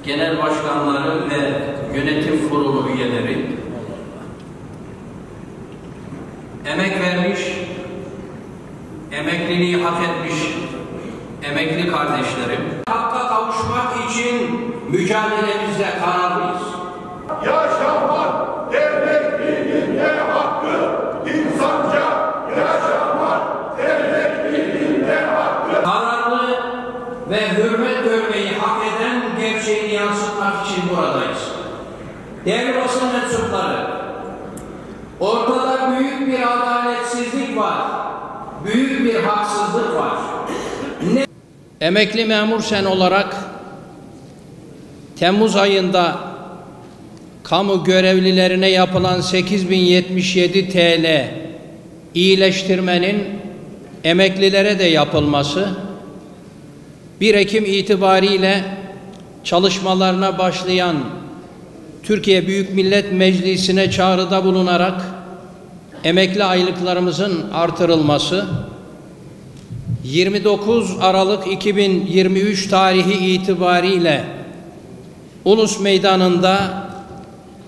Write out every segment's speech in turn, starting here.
genel başkanları ve yönetim kurulu üyeleri, emek vermiş, emekliliği hak etmiş emekli kardeşlerim, hakka kavuşmak için mücadelemizde kararlıyız. Yaşamak devletliğinin ne hakkı, insanca yaşamak devletliğinin ne hakkı. Kararlı ve hürmet görmeyi hak eden gerçeğini yansıtmak için buradayız. Değerli basın mensupları, ortada büyük bir adaletsizlik var, büyük bir haksızlık var. Emekli memur sen olarak Temmuz ayında kamu görevlilerine yapılan 8077 TL iyileştirmenin emeklilere de yapılması, 1 Ekim itibariyle çalışmalarına başlayan Türkiye Büyük Millet Meclisi'ne çağrıda bulunarak emekli aylıklarımızın artırılması, 29 Aralık 2023 tarihi itibariyle Ulus Meydanı'nda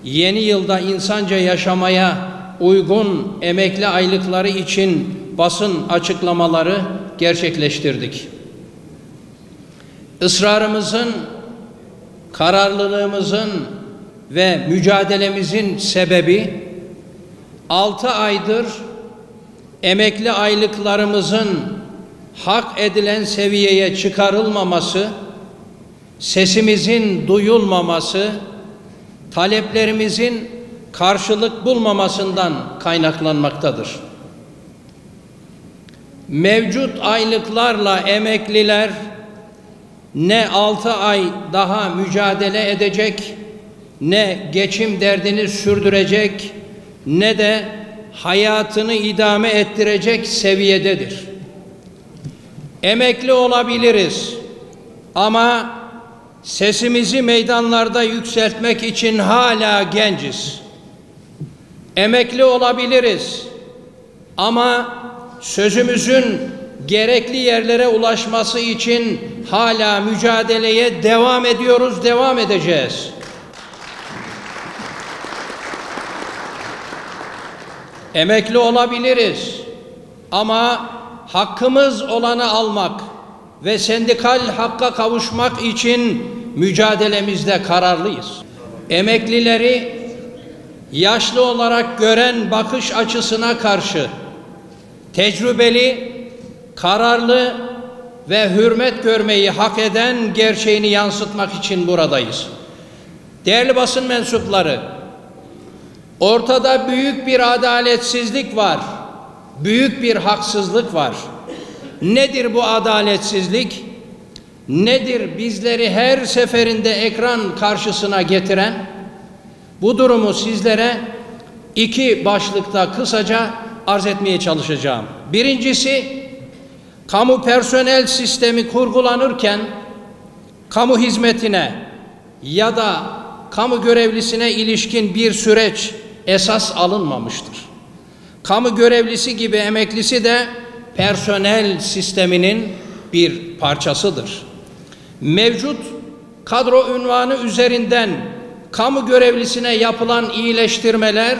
yeni yılda insanca yaşamaya uygun emekli aylıkları için basın açıklamaları gerçekleştirdik. Israrımızın, kararlılığımızın ve mücadelemizin sebebi 6 aydır emekli aylıklarımızın hak edilen seviyeye çıkarılmaması, sesimizin duyulmaması, taleplerimizin karşılık bulmamasından kaynaklanmaktadır. Mevcut aylıklarla emekliler ne 6 ay daha mücadele edecek, ne geçim derdini sürdürecek, ne de hayatını idame ettirecek seviyededir. Emekli olabiliriz ama sesimizi meydanlarda yükseltmek için hala genciz. Emekli olabiliriz ama sözümüzün gerekli yerlere ulaşması için hala mücadeleye devam ediyoruz, devam edeceğiz. Emekli olabiliriz ama hakkımız olanı almak ve sendikal hakka kavuşmak için mücadelemizde kararlıyız. Emeklileri yaşlı olarak gören bakış açısına karşı tecrübeli, kararlı ve hürmet görmeyi hak eden gerçeğini yansıtmak için buradayız. Değerli basın mensupları, ortada büyük bir adaletsizlik var, büyük bir haksızlık var. Nedir bu adaletsizlik? Nedir bizleri her seferinde ekran karşısına getiren? Bu durumu sizlere 2 başlıkta kısaca arz etmeye çalışacağım. Birincisi, kamu personel sistemi kurgulanırken kamu hizmetine ya da kamu görevlisine ilişkin bir süreç esas alınmamıştır. Kamu görevlisi gibi emeklisi de personel sisteminin bir parçasıdır. Mevcut kadro unvanı üzerinden kamu görevlisine yapılan iyileştirmeler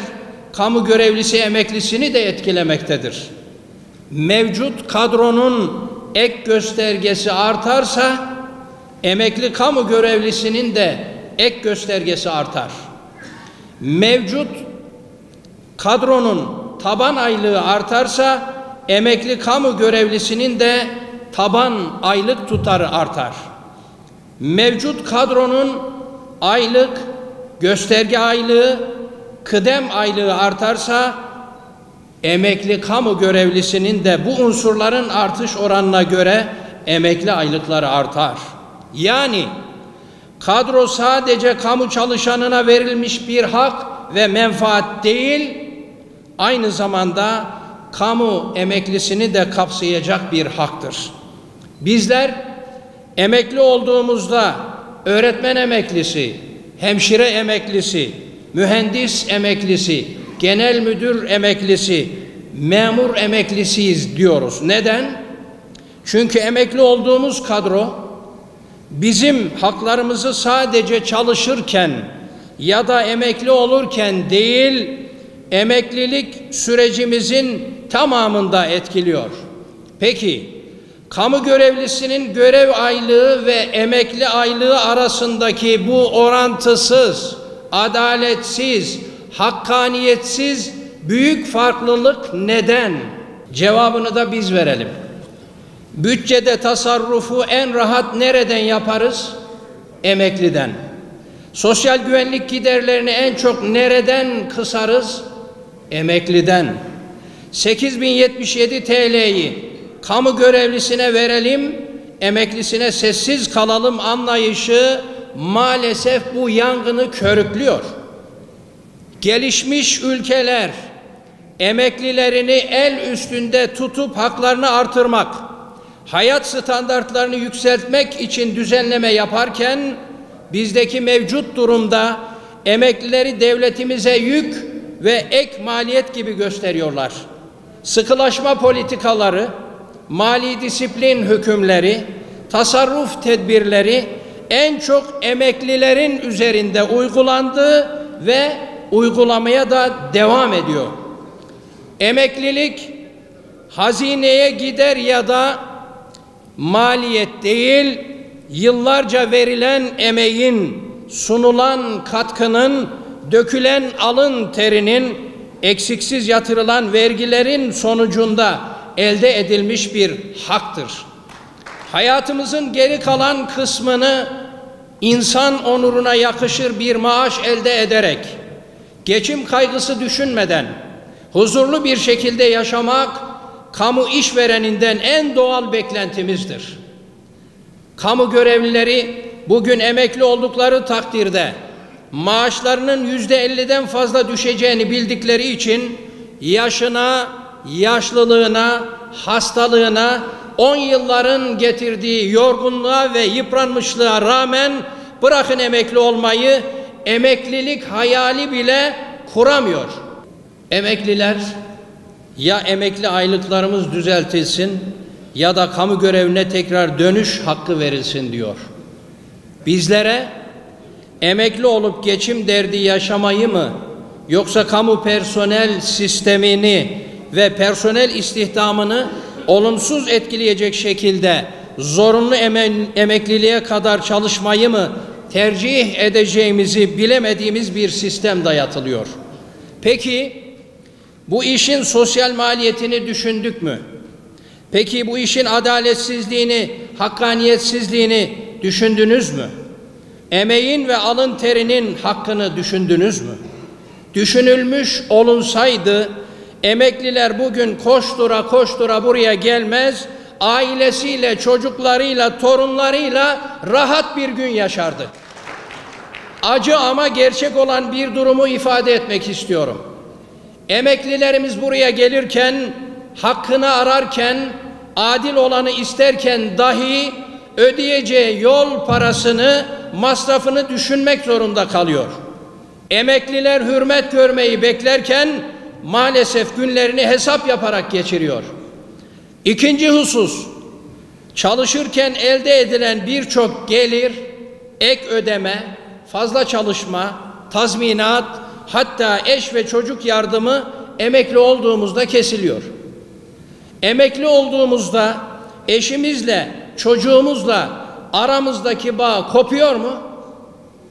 kamu görevlisi emeklisini de etkilemektedir. Mevcut kadronun ek göstergesi artarsa emekli kamu görevlisinin de ek göstergesi artar. Mevcut kadronun taban aylığı artarsa emekli kamu görevlisinin de taban aylık tutarı artar. Mevcut kadronun aylık, gösterge aylığı, kıdem aylığı artarsa emekli kamu görevlisinin de bu unsurların artış oranına göre emekli aylıkları artar. Yani kadro sadece kamu çalışanına verilmiş bir hak ve menfaat değil, aynı zamanda kamu emeklisini de kapsayacak bir haktır. Bizler emekli olduğumuzda öğretmen emeklisi, hemşire emeklisi, mühendis emeklisi, genel müdür emeklisi, memur emeklisiyiz diyoruz. Neden? Çünkü emekli olduğumuz kadro bizim haklarımızı sadece çalışırken ya da emekli olurken değil, emeklilik sürecimizin tamamında etkiliyor. Peki, kamu görevlisinin görev aylığı ve emekli aylığı arasındaki bu orantısız, adaletsiz, hakkaniyetsiz büyük farklılık neden? Cevabını da biz verelim. Bütçede tasarrufu en rahat nereden yaparız? Emekliden. Sosyal güvenlik giderlerini en çok nereden kısarız? Emekliden. 8.077 TL'yi kamu görevlisine verelim, emeklisine sessiz kalalım anlayışı maalesef bu yangını körüklüyor. Gelişmiş ülkeler emeklilerini el üstünde tutup haklarını artırmak, hayat standartlarını yükseltmek için düzenleme yaparken bizdeki mevcut durumda emeklileri devletimize yük ve ek maliyet gibi gösteriyorlar. Sıkılaşma politikaları, mali disiplin hükümleri, tasarruf tedbirleri en çok emeklilerin üzerinde uygulandı ve uygulamaya da devam ediyor. Emeklilik hazineye gider ya da maliyet değil, yıllarca verilen emeğin, sunulan katkının, dökülen alın terinin, eksiksiz yatırılan vergilerin sonucunda elde edilmiş bir haktır. Hayatımızın geri kalan kısmını insan onuruna yakışır bir maaş elde ederek, geçim kaygısı düşünmeden, huzurlu bir şekilde yaşamak, kamu işvereninden en doğal beklentimizdir. Kamu görevlileri bugün emekli oldukları takdirde maaşlarının %50'den fazla düşeceğini bildikleri için yaşına, yaşlılığına, hastalığına, 10 yılların getirdiği yorgunluğa ve yıpranmışlığa rağmen bırakın emekli olmayı, emeklilik hayali bile kuramıyor. Emekliler ya emekli aylıklarımız düzeltilsin ya da kamu görevine tekrar dönüş hakkı verilsin diyor. Bizlere emekli olup geçim derdi yaşamayı mı yoksa kamu personel sistemini ve personel istihdamını olumsuz etkileyecek şekilde zorunlu emekliliğe kadar çalışmayı mı tercih edeceğimizi bilemediğimiz bir sistem dayatılıyor. Peki bu işin sosyal maliyetini düşündük mü? Peki bu işin adaletsizliğini, hakkaniyetsizliğini düşündünüz mü? Emeğin ve alın terinin hakkını düşündünüz mü? Düşünülmüş olunsaydı emekliler bugün koştura koştura buraya gelmez, ailesiyle, çocuklarıyla, torunlarıyla rahat bir gün yaşardı. Acı ama gerçek olan bir durumu ifade etmek istiyorum. Emeklilerimiz buraya gelirken, hakkını ararken, adil olanı isterken dahi ödeyeceği yol parasını, masrafını düşünmek zorunda kalıyor. Emekliler hürmet görmeyi beklerken maalesef günlerini hesap yaparak geçiriyor. İkinci husus, çalışırken elde edilen birçok gelir, ek ödeme, fazla çalışma, tazminat, hatta eş ve çocuk yardımı emekli olduğumuzda kesiliyor. Emekli olduğumuzda eşimizle, çocuğumuzla aramızdaki bağ kopuyor mu?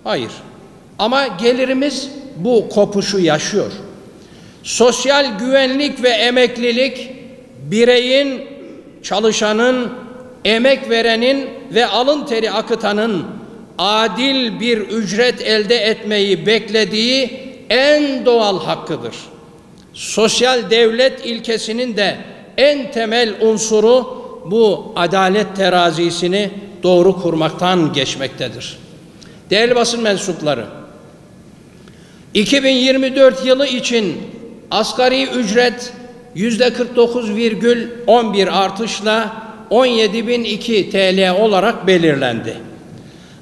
Hayır. Ama gelirimiz bu kopuşu yaşıyor. Sosyal güvenlik ve emeklilik bireyin, çalışanın, emek verenin ve alın teri akıtanın adil bir ücret elde etmeyi beklediği en doğal hakkıdır. Sosyal devlet ilkesinin de en temel unsuru bu adalet terazisini doğru kurmaktan geçmektedir. Değerli basın mensupları, 2024 yılı için asgari ücret %49,11 artışla 17.002 TL olarak belirlendi.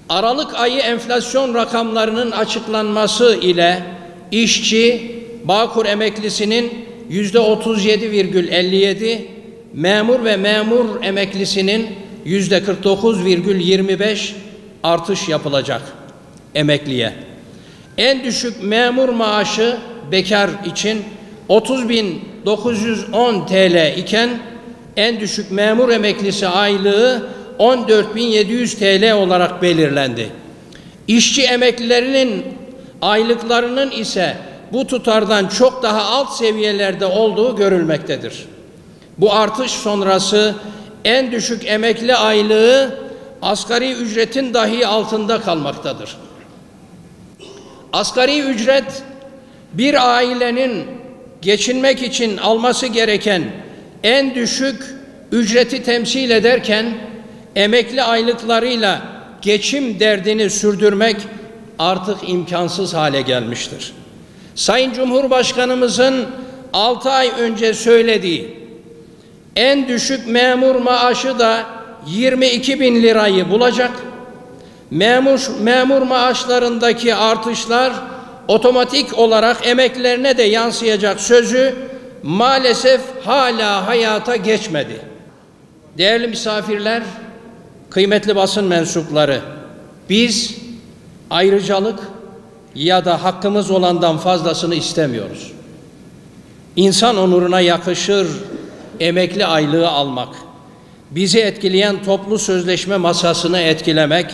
Aralık ayı enflasyon rakamlarının açıklanması ile işçi, Bağkur emeklisinin %37,57, memur ve memur emeklisinin %49,25, artış yapılacak emekliye. En düşük memur maaşı bekar için 30.910 TL iken en düşük memur emeklisi aylığı 14.700 TL olarak belirlendi. İşçi emeklilerinin aylıklarının ise bu tutardan çok daha alt seviyelerde olduğu görülmektedir. Bu artış sonrası en düşük emekli aylığı asgari ücretin dahi altında kalmaktadır. Asgari ücret bir ailenin geçinmek için alması gereken en düşük ücreti temsil ederken emekli aylıklarıyla geçim derdini sürdürmek artık imkansız hale gelmiştir. Sayın Cumhurbaşkanımızın 6 ay önce söylediği en düşük memur maaşı da 22.000 lirayı bulacak. Memur maaşlarındaki artışlar otomatik olarak emeklilerine de yansıyacak sözü maalesef hala hayata geçmedi. Değerli misafirler, kıymetli basın mensupları, biz ayrıcalık ya da hakkımız olandan fazlasını istemiyoruz. İnsan onuruna yakışır emekli aylığı almak, bizi etkileyen toplu sözleşme masasını etkilemek,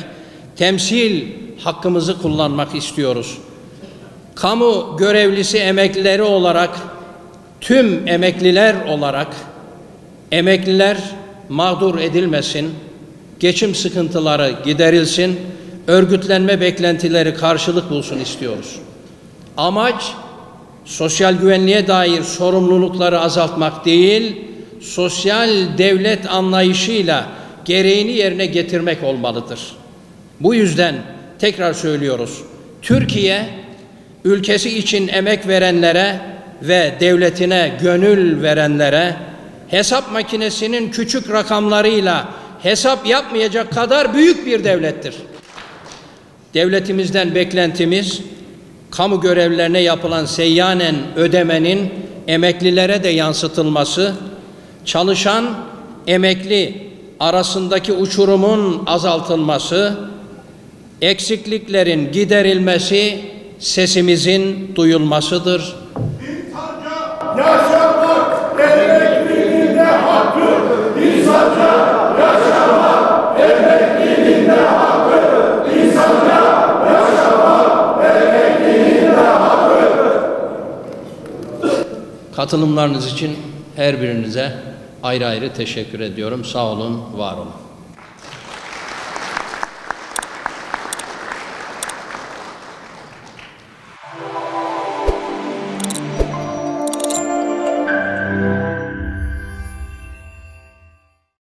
temsil hakkımızı kullanmak istiyoruz. Kamu görevlisi emeklileri olarak, tüm emekliler olarak emekliler mağdur edilmesin, geçim sıkıntıları giderilsin, örgütlenme beklentileri karşılık bulsun istiyoruz. Amaç sosyal güvenliğe dair sorumlulukları azaltmak değil, sosyal devlet anlayışıyla gereğini yerine getirmek olmalıdır. Bu yüzden tekrar söylüyoruz, Türkiye ülkesi için emek verenlere ve devletine gönül verenlere hesap makinesinin küçük rakamlarıyla hesap yapmayacak kadar büyük bir devlettir. Devletimizden beklentimiz, kamu görevlilerine yapılan seyyanen ödemenin emeklilere de yansıtılması, çalışan emekli arasındaki uçurumun azaltılması, eksikliklerin giderilmesi, sesimizin duyulmasıdır. Yaşamak emekliliğinde hakkı, insanca yaşamak emekliliğinde hakkı, insanca yaşamak emekliliğinde hakkı. Katılımlarınız için her birinize ayrı ayrı teşekkür ediyorum. Sağ olun, var olun.